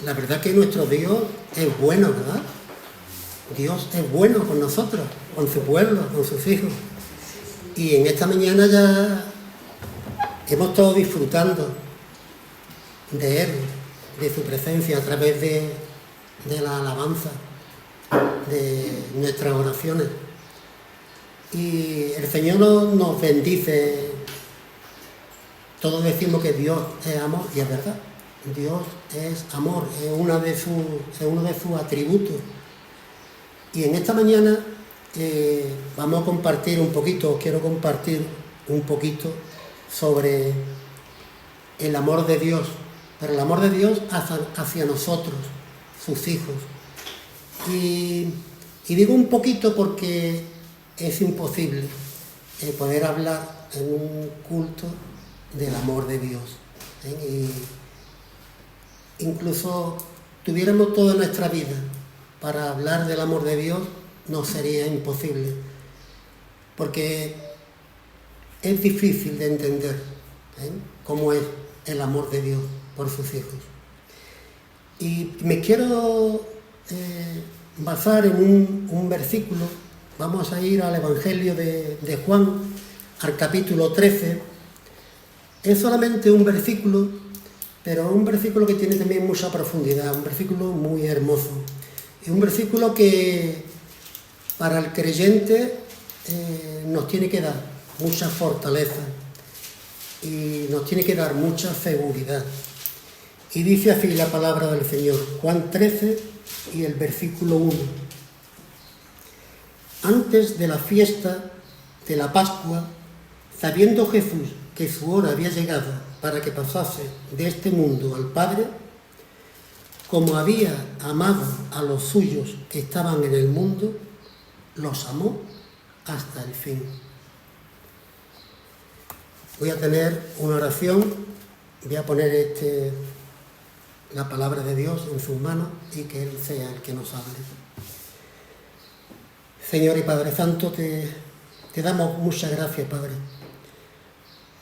La verdad que nuestro Dios es bueno, ¿verdad? Dios es bueno con nosotros, con su pueblo, con sus hijos. Y en esta mañana ya hemos estado disfrutando de Él, de su presencia a través de la alabanza, de nuestras oraciones. Y el Señor nos bendice. Todos decimos que Dios es amor, y es verdad. Dios es amor, es uno de sus atributos. Y en esta mañana vamos a compartir un poquito, quiero compartir un poquito sobre el amor de Dios, pero el amor de Dios hacia nosotros, sus hijos. Y digo un poquito porque es imposible poder hablar en un culto del amor de Dios. Y incluso tuviéramos toda nuestra vida para hablar del amor de Dios, no sería imposible, porque es difícil de entender cómo es el amor de Dios por sus hijos. Y me quiero basar en un versículo. Vamos a ir al Evangelio de Juan, al capítulo 13. Es solamente un versículo, pero un versículo que tiene también mucha profundidad, un versículo muy hermoso. Es un versículo que para el creyente nos tiene que dar mucha fortaleza y nos tiene que dar mucha seguridad. Y dice así la palabra del Señor, Juan 13 y el versículo 1. Antes de la fiesta de la Pascua, sabiendo Jesús que su hora había llegado para que pasase de este mundo al Padre, como había amado a los suyos que estaban en el mundo, los amó hasta el fin. Voy a tener una oración, voy a poner la palabra de Dios en sus manos y que Él sea el que nos hable. Señor y Padre Santo, te damos muchas gracias, Padre.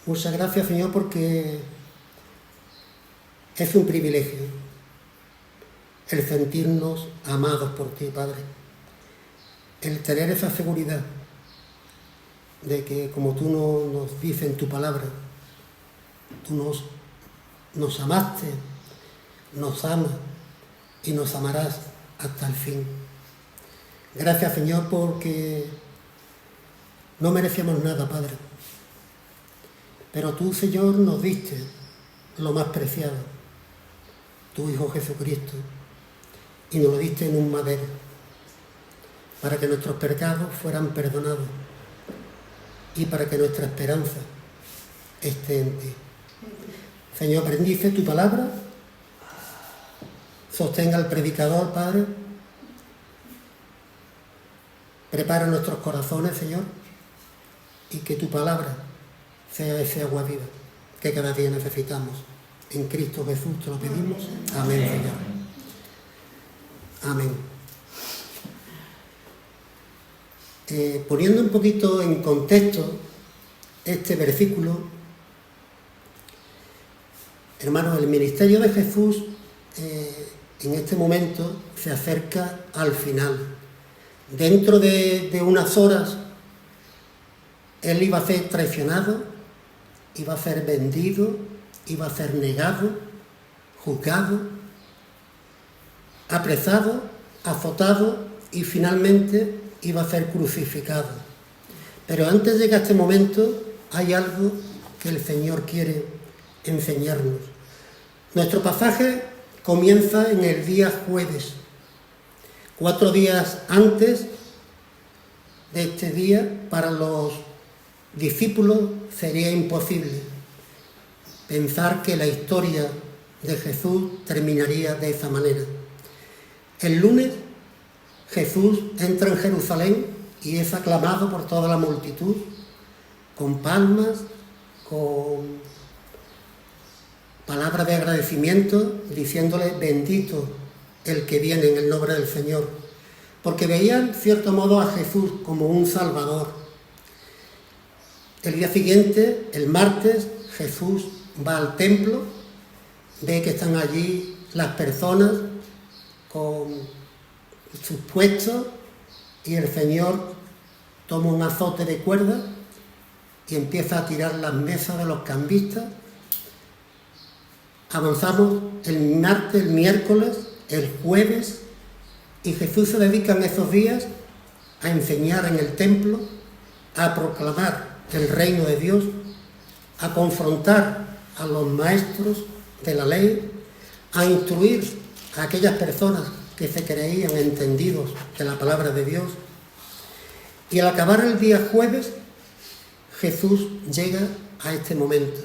Muchas gracias, Señor, porque es un privilegio el sentirnos amados por ti, Padre. El tener esa seguridad de que, como tú nos dices en tu palabra, tú nos amaste, nos amas y nos amarás hasta el fin. Gracias, Señor, porque no merecíamos nada, Padre. Pero tú, Señor, nos diste lo más preciado, tu Hijo Jesucristo, y nos lo diste en un madero, para que nuestros pecados fueran perdonados y para que nuestra esperanza esté en ti. Señor, bendice tu palabra, sostenga al predicador, Padre, prepara nuestros corazones, Señor, y que tu palabra sea ese agua viva que cada día necesitamos. En Cristo Jesús te lo pedimos. Amén, Señor. Amén. Poniendo un poquito en contexto este versículo, hermanos, el ministerio de Jesús en este momento se acerca al final. Dentro de unas horas, Él iba a ser traicionado, iba a ser vendido, iba a ser negado, juzgado, apresado, azotado y finalmente iba a ser crucificado. Pero antes de llegar a este momento hay algo que el Señor quiere enseñarnos. Nuestro pasaje comienza en el día jueves, 4 días antes de este día. Para los discípulos sería imposible pensar que la historia de Jesús terminaría de esa manera. El lunes Jesús entra en Jerusalén y es aclamado por toda la multitud, con palmas, con palabras de agradecimiento, diciéndole bendito el que viene en el nombre del Señor, porque veían, en cierto modo, a Jesús como un Salvador. El día siguiente, el martes, Jesús va al templo, ve que están allí las personas con sus puestos y el Señor toma un azote de cuerda y empieza a tirar las mesas de los cambistas. Avanzamos el martes, el miércoles, el jueves, y Jesús se dedica en esos días a enseñar en el templo, a proclamar el reino de Dios, a confrontar a los maestros de la ley, a instruir a aquellas personas que se creían entendidos de la palabra de Dios. Y al acabar el día jueves, Jesús llega a este momento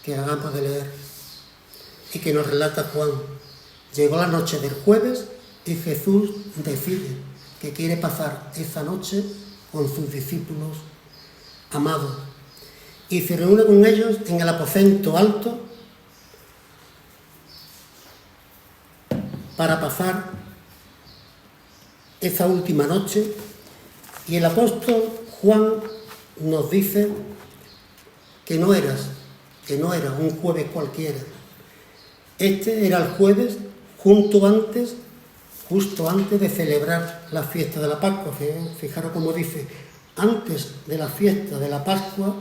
que acabamos de leer y que nos relata Juan. Llegó la noche del jueves y Jesús decide que quiere pasar esa noche con sus discípulos amados. Y se reúne con ellos en el aposento alto para pasar esa última noche. Y el apóstol Juan nos dice que no era un jueves cualquiera. Este era el jueves justo antes de celebrar la fiesta de la Pascua. Fijaros cómo dice, antes de la fiesta de la Pascua,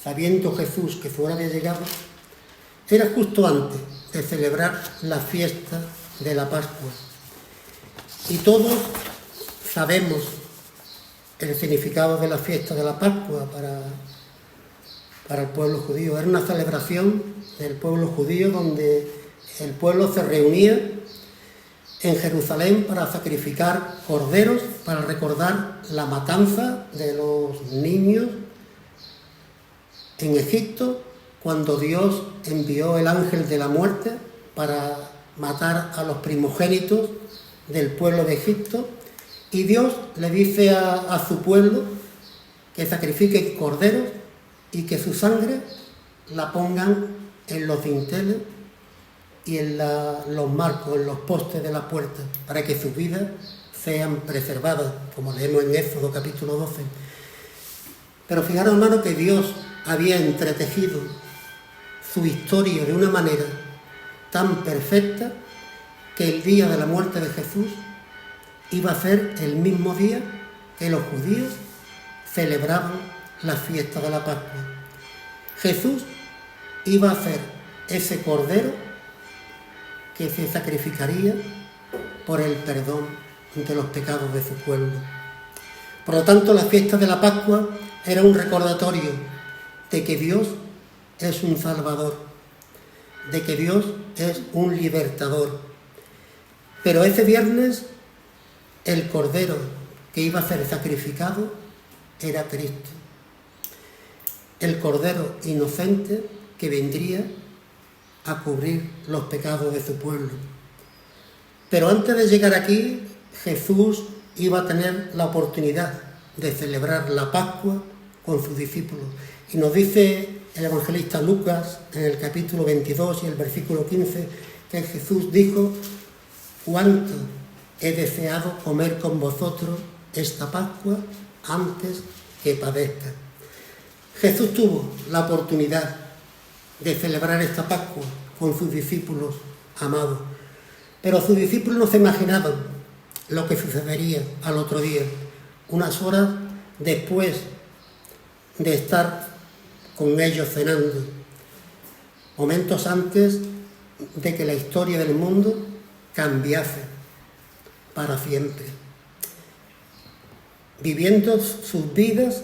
sabiendo Jesús que su hora había llegado, era justo antes de celebrar la fiesta de la Pascua. Y todos sabemos el significado de la fiesta de la Pascua para el pueblo judío. Era una celebración del pueblo judío donde el pueblo se reunía en Jerusalén para sacrificar corderos, para recordar la matanza de los niños en Egipto, cuando Dios envió el ángel de la muerte para matar a los primogénitos del pueblo de Egipto. Y Dios le dice a su pueblo que sacrifiquen corderos y que su sangre la pongan en los dinteles y en los marcos, en los postes de la puerta, para que sus vidas sean preservadas, como leemos en Éxodo capítulo 12. Pero fijaros, hermano, que Dios había entretejido su historia de una manera tan perfecta que el día de la muerte de Jesús iba a ser el mismo día que los judíos celebraban la fiesta de la Pascua. Jesús iba a ser ese cordero que se sacrificaría por el perdón de los pecados de su pueblo. Por lo tanto, la fiesta de la Pascua era un recordatorio de que Dios es un Salvador, de que Dios es un libertador. Pero ese viernes el cordero que iba a ser sacrificado era Cristo, el cordero inocente que vendría a cubrir los pecados de su pueblo. Pero antes de llegar aquí, Jesús iba a tener la oportunidad de celebrar la Pascua con sus discípulos. Y nos dice el evangelista Lucas en el capítulo 22 y el versículo 15 que Jesús dijo: «Cuánto he deseado comer con vosotros esta Pascua antes que padezca». Jesús tuvo la oportunidad de celebrar esta Pascua con sus discípulos amados, pero sus discípulos no se imaginaban lo que sucedería al otro día, unas horas después de estar con ellos cenando, momentos antes de que la historia del mundo cambiase para siempre, viviendo sus vidas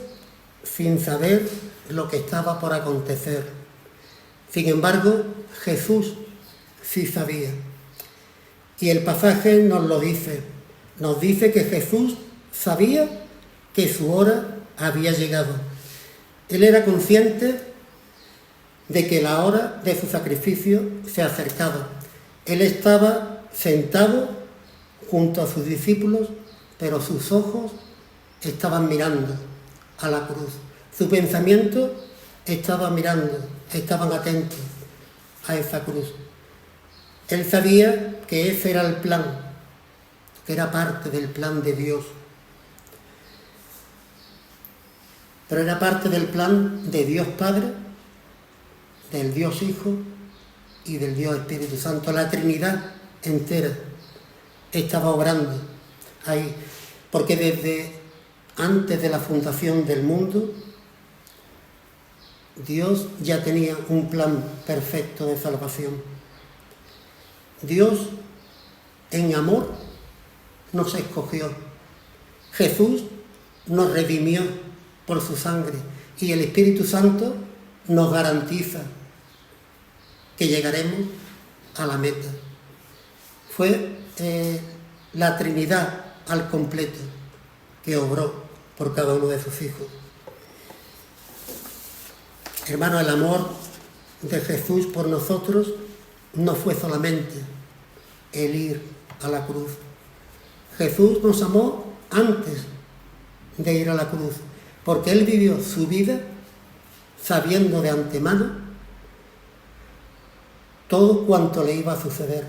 sin saber lo que estaba por acontecer. Sin embargo, Jesús sí sabía. Y el pasaje nos lo dice. Nos dice que Jesús sabía que su hora había llegado. Él era consciente de que la hora de su sacrificio se acercaba. Él estaba sentado junto a sus discípulos, pero sus ojos estaban mirando a la cruz. Su pensamiento estaba mirando, estaban atentos a esa cruz. Él sabía que ese era el plan, que era parte del plan de Dios. Pero era parte del plan de Dios Padre, del Dios Hijo y del Dios Espíritu Santo. La Trinidad entera estaba obrando ahí, porque desde antes de la fundación del mundo, Dios ya tenía un plan perfecto de salvación. Dios, en amor, nos escogió. Jesús nos redimió por su sangre y el Espíritu Santo nos garantiza que llegaremos a la meta. Fue la Trinidad al completo que obró por cada uno de sus hijos. Hermanos, el amor de Jesús por nosotros no fue solamente el ir a la cruz. Jesús nos amó antes de ir a la cruz, porque Él vivió su vida sabiendo de antemano todo cuanto le iba a suceder.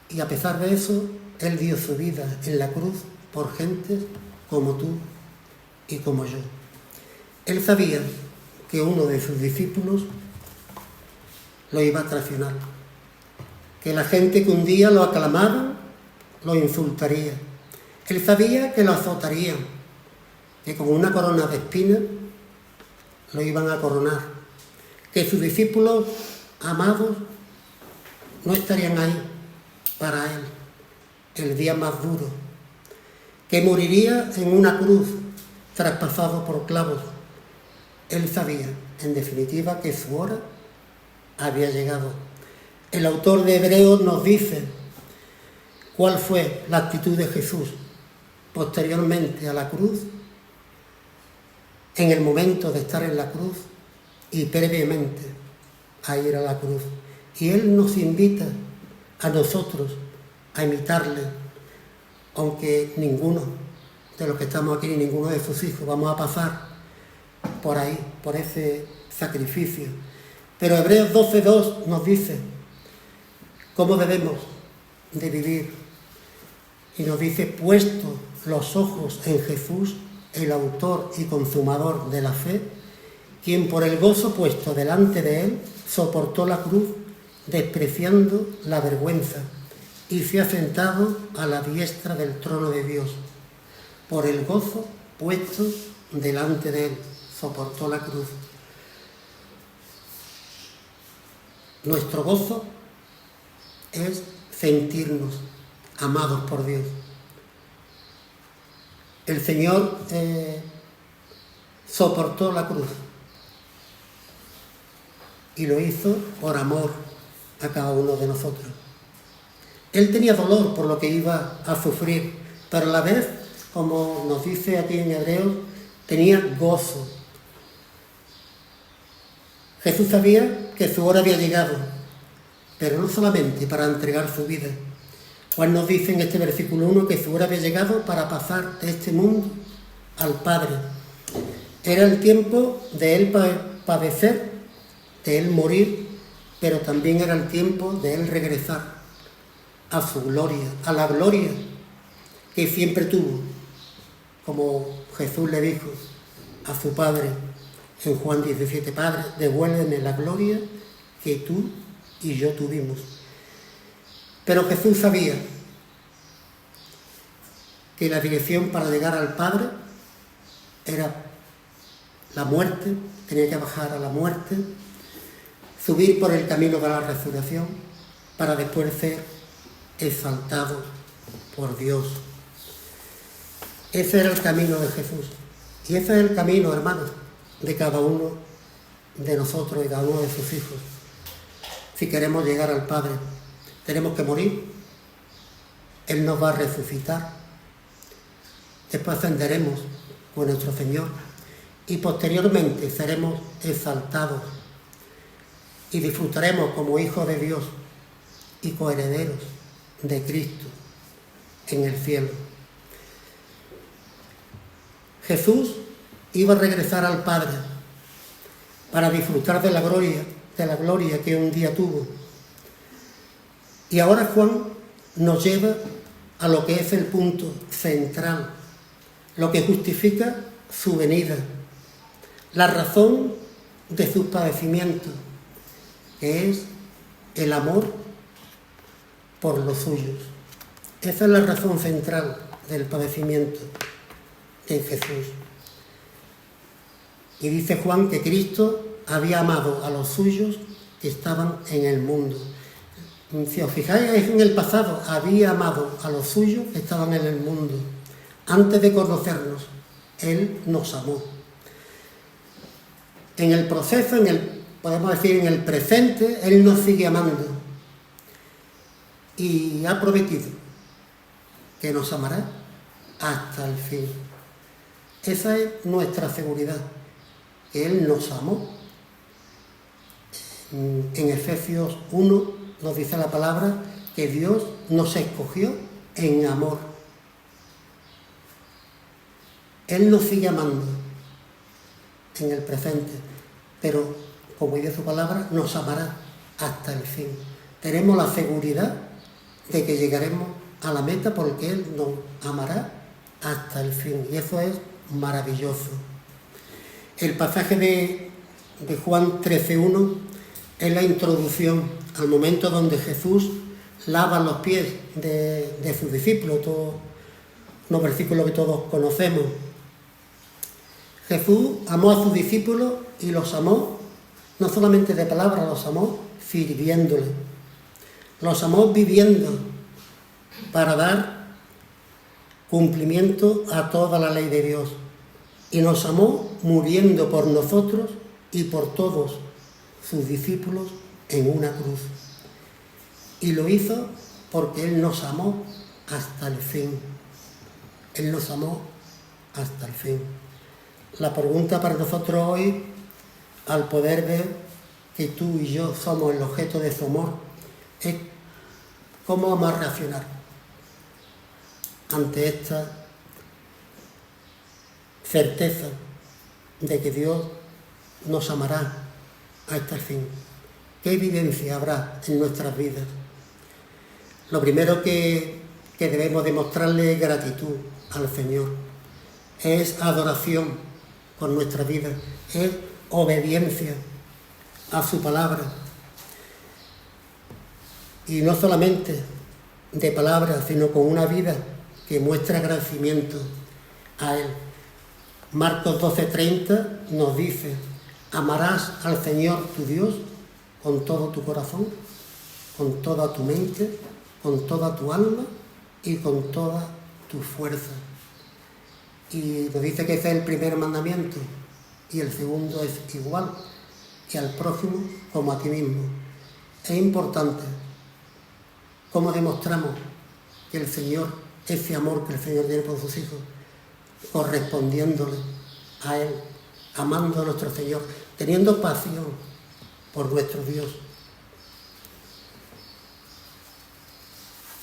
Y a pesar de eso, Él dio su vida en la cruz por gente como tú y como yo. Él sabía que uno de sus discípulos lo iba a traicionar, que la gente que un día lo aclamaba lo insultaría. Él sabía que lo azotarían, que con una corona de espinas lo iban a coronar, que sus discípulos amados no estarían ahí para él el día más duro, que moriría en una cruz traspasado por clavos. Él sabía, en definitiva, que su hora había llegado. El autor de Hebreos nos dice cuál fue la actitud de Jesús posteriormente a la cruz, en el momento de estar en la cruz y previamente a ir a la cruz. Y Él nos invita a nosotros a imitarle, aunque ninguno de los que estamos aquí, ni ninguno de sus hijos, vamos a pasar por ahí, por ese sacrificio. Pero Hebreos 12:2 nos dice cómo debemos de vivir. Y nos dice: puesto los ojos en Jesús, el autor y consumador de la fe, quien por el gozo puesto delante de él soportó la cruz, despreciando la vergüenza, y se ha sentado a la diestra del trono de Dios. Por el gozo puesto delante de él soportó la cruz. Nuestro gozo es sentirnos amados por Dios. El Señor soportó la cruz y lo hizo por amor a cada uno de nosotros. Él tenía dolor por lo que iba a sufrir, pero a la vez, como nos dice aquí en Hebreos, tenía gozo. Jesús sabía que su hora había llegado, pero no solamente para entregar su vida. Juan nos dice en este versículo 1 que su hora había llegado para pasar de este mundo al Padre. Era el tiempo de Él padecer, de Él morir, pero también era el tiempo de Él regresar a su gloria, a la gloria que siempre tuvo, como Jesús le dijo a su Padre en Juan 17: Padre, devuélveme la gloria que tú y yo tuvimos. Pero Jesús sabía que la dirección para llegar al Padre era la muerte, tenía que bajar a la muerte, subir por el camino de la resurrección, para después ser exaltado por Dios. Ese era el camino de Jesús. Y ese es el camino, hermanos, de cada uno de nosotros y cada uno de sus hijos. Si queremos llegar al Padre, tenemos que morir. Él nos va a resucitar. Después ascenderemos con nuestro Señor y posteriormente seremos exaltados y disfrutaremos como hijos de Dios y coherederos de Cristo en el cielo. Jesús iba a regresar al Padre para disfrutar de la gloria que un día tuvo. Y ahora Juan nos lleva a lo que es el punto central, lo que justifica su venida, la razón de sus padecimientos, que es el amor por los suyos. Esa es la razón central del padecimiento en Jesús. Y dice Juan que Cristo había amado a los suyos que estaban en el mundo. Si os fijáis en el pasado, había amado a los suyos que estaban en el mundo. Antes de conocernos, Él nos amó. En el proceso, podemos decir en el presente, Él nos sigue amando. Y ha prometido que nos amará hasta el fin. Esa es nuestra seguridad, que Él nos amó. En Efesios 1 nos dice la palabra que Dios nos escogió en amor. Él nos sigue amando en el presente, pero, como dice su palabra, nos amará hasta el fin. Tenemos la seguridad de que llegaremos a la meta porque Él nos amará hasta el fin, y eso es maravilloso. El pasaje de Juan 13:1 es la introducción al momento donde Jesús lava los pies de sus discípulos, todos unos versículos que todos conocemos. Jesús amó a sus discípulos y los amó, no solamente de palabra, los amó sirviéndole. Los amó viviendo para dar cumplimiento a toda la ley de Dios. Y nos amó muriendo por nosotros y por todos sus discípulos en una cruz. Y lo hizo porque Él nos amó hasta el fin. Él nos amó hasta el fin. La pregunta para nosotros hoy, al poder ver que tú y yo somos el objeto de su amor, es cómo vamos a reaccionar ante esta certeza de que Dios nos amará hasta el fin. ¿Qué evidencia habrá en nuestras vidas? Lo primero que debemos demostrarle es gratitud al Señor, es adoración con nuestra vida, es obediencia a su palabra. Y no solamente de palabra, sino con una vida que muestra agradecimiento a Él. Marcos 12:30 nos dice: amarás al Señor tu Dios con todo tu corazón, con toda tu mente, con toda tu alma y con toda tu fuerza. Y nos dice que ese es el primer mandamiento, y el segundo es igual, y al prójimo como a ti mismo. Es importante cómo demostramos que el Señor, ese amor que el Señor tiene por sus hijos, correspondiéndole a Él, amando a nuestro Señor, teniendo pasión por nuestro Dios.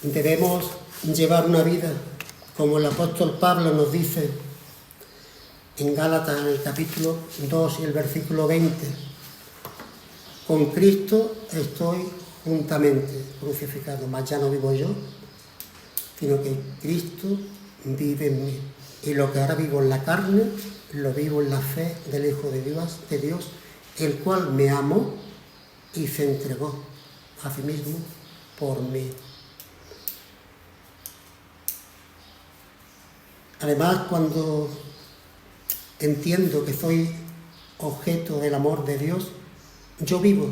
Debemos llevar una vida, como el apóstol Pablo nos dice en Gálatas, en el capítulo 2 y el versículo 20: con Cristo estoy juntamente crucificado, mas ya no vivo yo, sino que Cristo vive en mí. Y lo que ahora vivo en la carne, lo vivo en la fe del Hijo de Dios, el cual me amó y se entregó a sí mismo por mí. Además, cuando entiendo que soy objeto del amor de Dios, yo vivo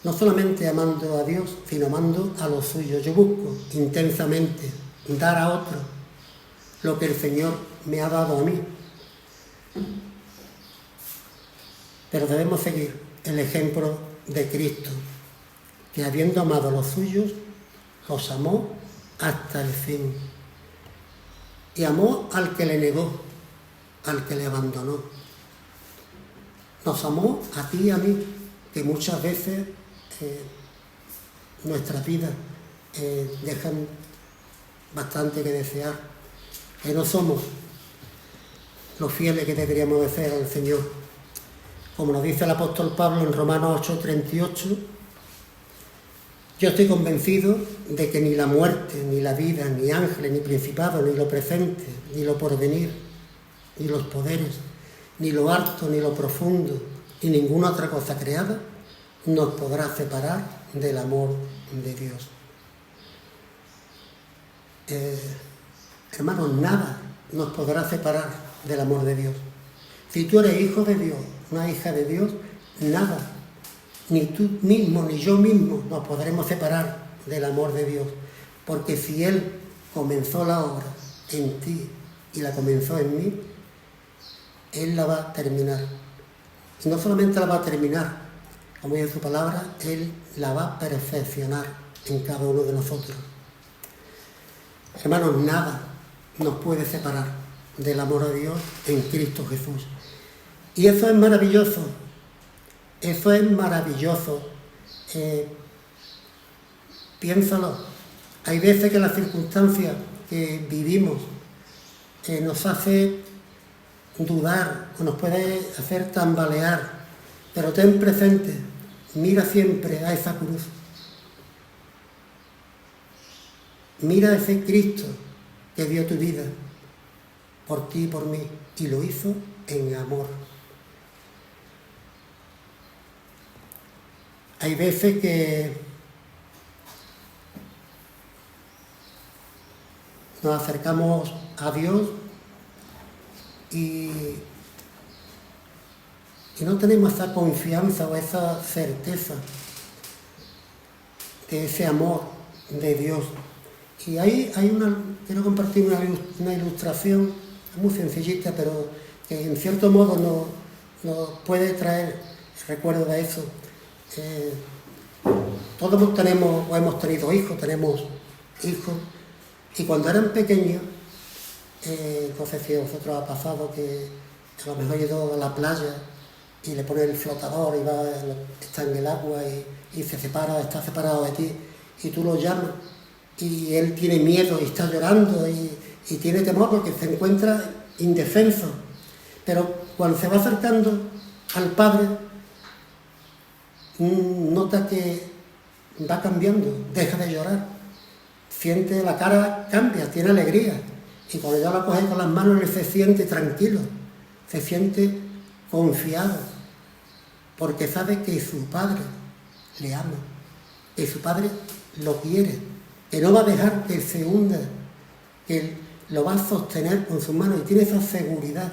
no solamente amando a Dios, sino amando a los suyos. Yo busco intensamente dar a otros lo que el Señor me ha dado a mí. Pero debemos seguir el ejemplo de Cristo, que habiendo amado a los suyos, los amó hasta el fin. Y amó al que le negó, al que le abandonó. Nos amó a ti y a mí, que muchas veces nuestras vidas dejan bastante que desear, que no somos los fieles que deberíamos de ser al Señor. Como nos dice el apóstol Pablo en Romanos 8:38, yo estoy convencido de que ni la muerte, ni la vida, ni ángeles, ni principados, ni lo presente, ni lo porvenir, ni los poderes, ni lo alto, ni lo profundo, ni ninguna otra cosa creada, nos podrá separar del amor de Dios. Hermanos, nada nos podrá separar del amor de Dios. Si tú eres hijo de Dios, una hija de Dios, nada, ni tú mismo ni yo mismo nos podremos separar del amor de Dios. Porque si Él comenzó la obra en ti y la comenzó en mí, Él la va a terminar. Y no solamente la va a terminar, como dice su palabra, Él la va a perfeccionar en cada uno de nosotros. Hermanos, nada nos puede separar del amor a Dios en Cristo Jesús. Y eso es maravilloso. Eso es maravilloso. Piénsalo. Hay veces que las circunstancias que vivimos nos hace dudar o nos puede hacer tambalear. Pero ten presente, mira siempre a esa cruz. Mira a ese Cristo que dio tu vida por ti y por mí, y lo hizo en amor. Hay veces que nos acercamos a Dios y no tenemos esa confianza o esa certeza de ese amor de Dios. Y ahí quiero compartir una ilustración muy sencillita, pero que en cierto modo nos puede traer recuerdo de eso. Todos tenemos o hemos tenido hijos, tenemos hijos, y cuando eran pequeños, no sé si a vosotros ha pasado que a lo mejor he ido a la playa y le pone el flotador y está en el agua y se separa, está separado de ti, y tú lo llamas y él tiene miedo y está llorando y tiene temor porque se encuentra indefenso. Pero cuando se va acercando al Padre, nota que va cambiando, deja de llorar, siente la cara, cambia, tiene alegría, y cuando ya la coge con las manos él se siente tranquilo, se siente confiado, porque sabe que su Padre le ama, que su Padre lo quiere, que no va a dejar que se hunda, que lo va a sostener con sus manos, y tiene esa seguridad.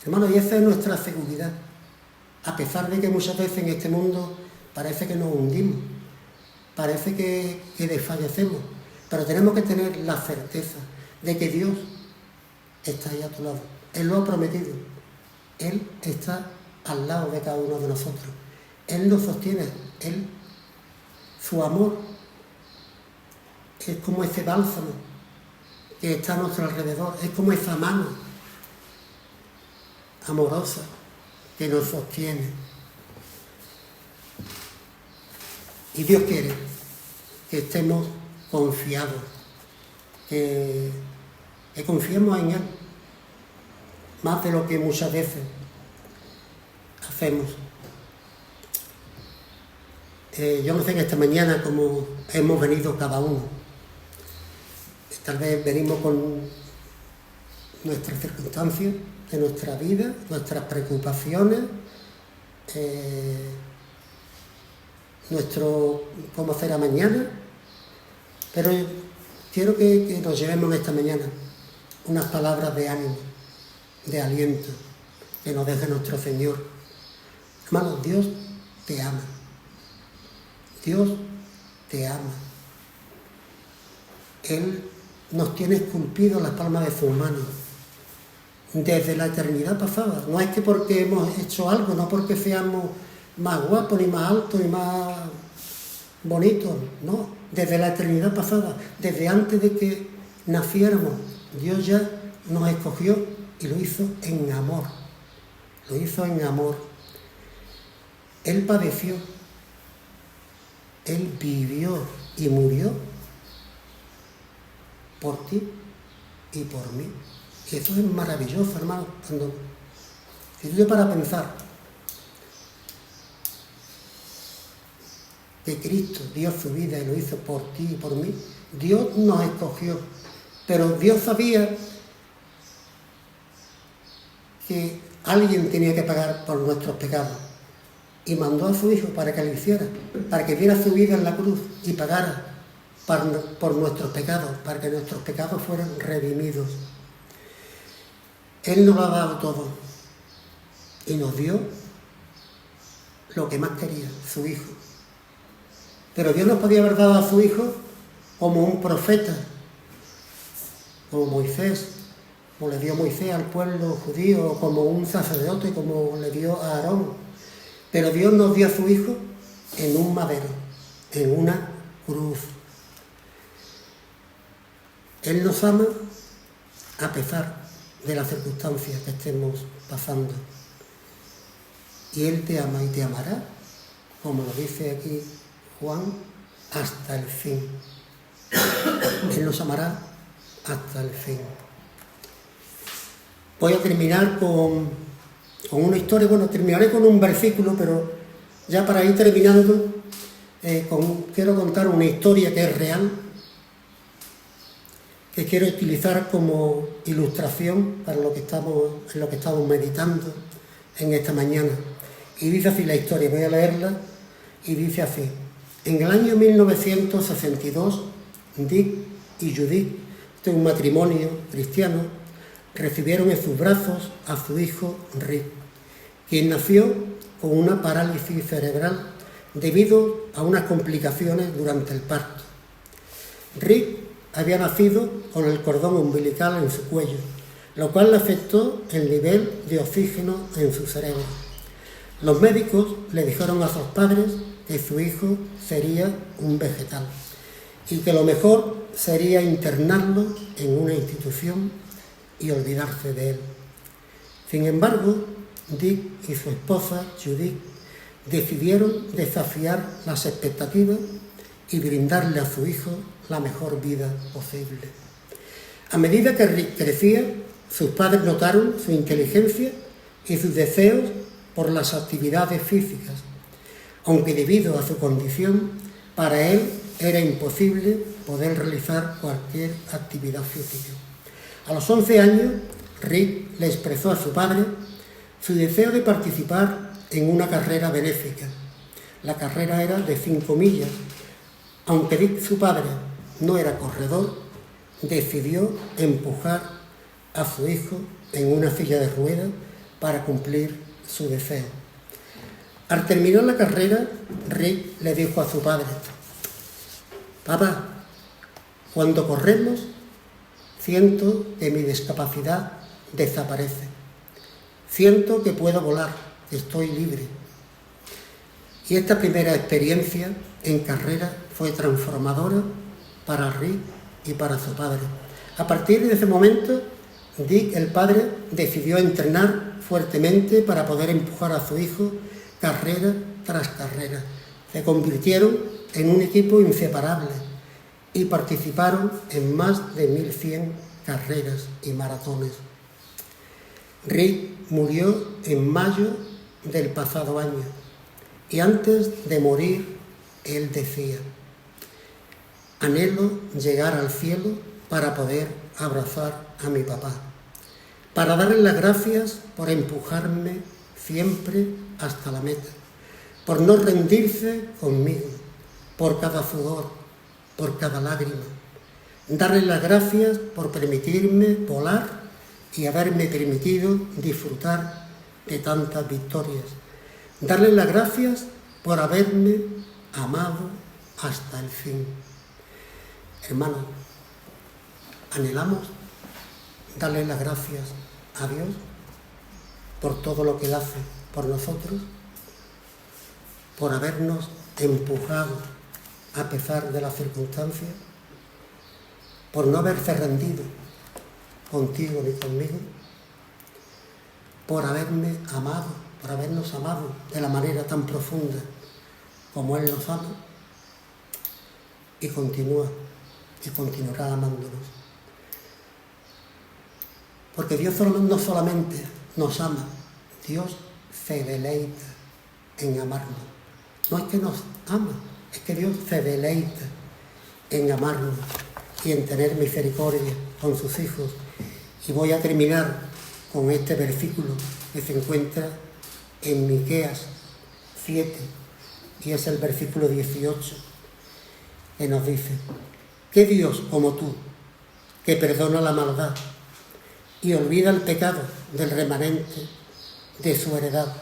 Hermanos, y esa es nuestra seguridad, a pesar de que muchas veces en este mundo parece que nos hundimos, parece que desfallecemos, pero tenemos que tener la certeza de que Dios está ahí a tu lado. Él lo ha prometido. Él está al lado de cada uno de nosotros. Él nos sostiene. Su amor es como ese bálsamo que está a nuestro alrededor. Es como esa mano amorosa que nos sostiene. Y Dios quiere que estemos confiados, que confiemos en Él, más de lo que muchas veces hacemos. Yo no sé en esta mañana cómo hemos venido cada uno. Tal vez venimos con nuestras circunstancias de nuestra vida, nuestras preocupaciones, nuestro cómo hacer a mañana, pero quiero que nos llevemos esta mañana unas palabras de ánimo, de aliento, que nos deje nuestro Señor. Hermanos, Dios te ama. Dios te ama. Él nos tiene esculpido en las palmas de sus manos desde la eternidad pasada. No es que porque hemos hecho algo, no porque seamos más guapos, ni más altos, ni más bonitos, no. Desde la eternidad pasada, desde antes de que naciéramos, Dios ya nos escogió y lo hizo en amor. Lo hizo en amor. Él padeció, Él vivió y murió por ti y por mí. Y eso es maravilloso, hermano. Si yo para pensar que Cristo dio su vida y lo hizo por ti y por mí, Dios nos escogió, pero Dios sabía que alguien tenía que pagar por nuestros pecados. y mandó a su Hijo para que lo hiciera, para que diera su vida en la cruz y pagara por nuestros pecados, para que nuestros pecados fueran redimidos. Él nos lo ha dado todo y nos dio lo que más quería, su Hijo. Pero Dios nos podía haber dado a su Hijo como un profeta, como Moisés, como le dio Moisés al pueblo judío, o como un sacerdote, como le dio a Aarón. Pero Dios nos dio a su Hijo en un madero, en una cruz. Él nos ama a pesar de las circunstancias que estemos pasando. Y Él te ama y te amará, como lo dice aquí Juan, hasta el fin. Él nos amará hasta el fin. Voy a terminar con una historia, bueno, terminaré con un versículo, pero ya para ir terminando, quiero contar una historia que es real, que quiero utilizar como ilustración para lo que estamos meditando en esta mañana. Y dice así la historia, voy a leerla, y dice así: en el año 1962, Dick y Judith, de un matrimonio cristiano, recibieron en sus brazos a su hijo Rick, quien nació con una parálisis cerebral debido a unas complicaciones durante el parto. Rick había nacido con el cordón umbilical en su cuello, lo cual le afectó el nivel de oxígeno en su cerebro. Los médicos le dijeron a sus padres que su hijo sería un vegetal y que lo mejor sería internarlo en una institución y olvidarse de él. Sin embargo, Dick y su esposa, Judith, decidieron desafiar las expectativas y brindarle a su hijo la mejor vida posible. A medida que Rick crecía, sus padres notaron su inteligencia y sus deseos por las actividades físicas, aunque debido a su condición, para él era imposible poder realizar cualquier actividad física. A los 11 años, Rick le expresó a su padre su deseo de participar en una carrera benéfica. La carrera era de 5 millas. Aunque Dick, su padre, no era corredor, decidió empujar a su hijo en una silla de ruedas para cumplir su deseo. Al terminar la carrera, Rick le dijo a su padre: papá, cuando corremos, siento que mi discapacidad desaparece. Siento que puedo volar, que estoy libre. Y esta primera experiencia en carrera fue transformadora para Rick y para su padre. A partir de ese momento, Dick, el padre, decidió entrenar fuertemente para poder empujar a su hijo carrera tras carrera. Se convirtieron en un equipo inseparable y participaron en más de 1100 carreras y maratones. Rick murió en mayo del pasado año y antes de morir él decía: anhelo llegar al cielo para poder abrazar a mi papá, para darle las gracias por empujarme siempre hasta la meta, por no rendirse conmigo, por cada sudor, por cada lágrima, darle las gracias por permitirme volar y haberme permitido disfrutar de tantas victorias, darle las gracias por haberme amado hasta el fin. Hermanos, anhelamos darle las gracias a Dios por todo lo que Él hace por nosotros, por habernos empujado a pesar de las circunstancias, por no haberse rendido contigo ni conmigo, por haberme amado, por habernos amado de la manera tan profunda como Él nos ama, y continúa y continuará amándonos. Porque Dios no solamente nos ama, Dios se deleita en amarnos. No es que nos ama, es que Dios se deleita en amarnos y en tener misericordia con sus hijos. Y voy a terminar con este versículo que se encuentra en Miqueas 7, y es el versículo 18, que nos dice: ¿qué Dios como tú, que perdona la maldad y olvida el pecado del remanente de su heredad,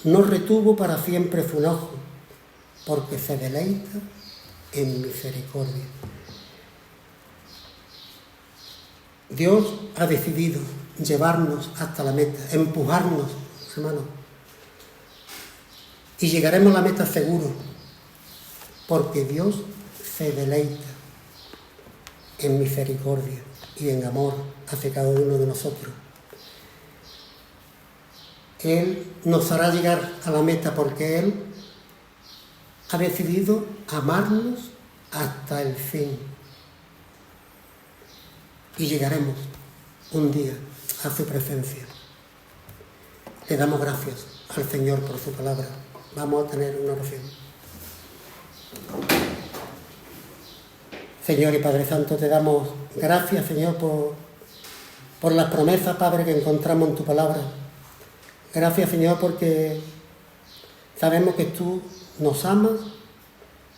no retuvo para siempre su enojo, porque se deleita en misericordia? Dios ha decidido llevarnos hasta la meta, empujarnos, hermanos, y llegaremos a la meta seguro, porque Dios se deleita en misericordia y en amor hacia cada uno de nosotros. Él nos hará llegar a la meta porque Él ha decidido amarnos hasta el fin. Y llegaremos un día a su presencia. Le damos gracias al Señor por su palabra. Vamos a tener una oración. Señor y Padre Santo, te damos gracias, Señor, por las promesas, Padre, que encontramos en tu palabra. Gracias, Señor, porque sabemos que tú nos amas,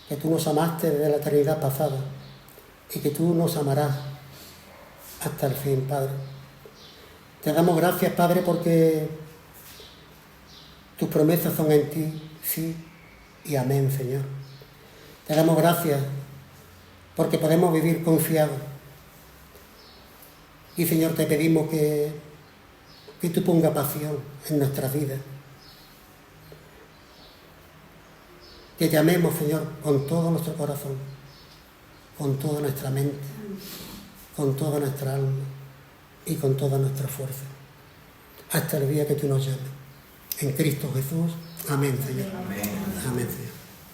que tú nos amaste desde la eternidad pasada y que tú nos amarás hasta el fin, Padre. Te damos gracias, Padre, porque tus promesas son en ti, sí y amén, Señor. Te damos gracias porque podemos vivir confiados. Y, Señor, te pedimos que tú pongas pasión en nuestras vidas. Que te amemos, Señor, con todo nuestro corazón, con toda nuestra mente, con toda nuestra alma y con toda nuestra fuerza, hasta el día que tú nos llames. En Cristo Jesús. Amén, Señor. Amén, Señor.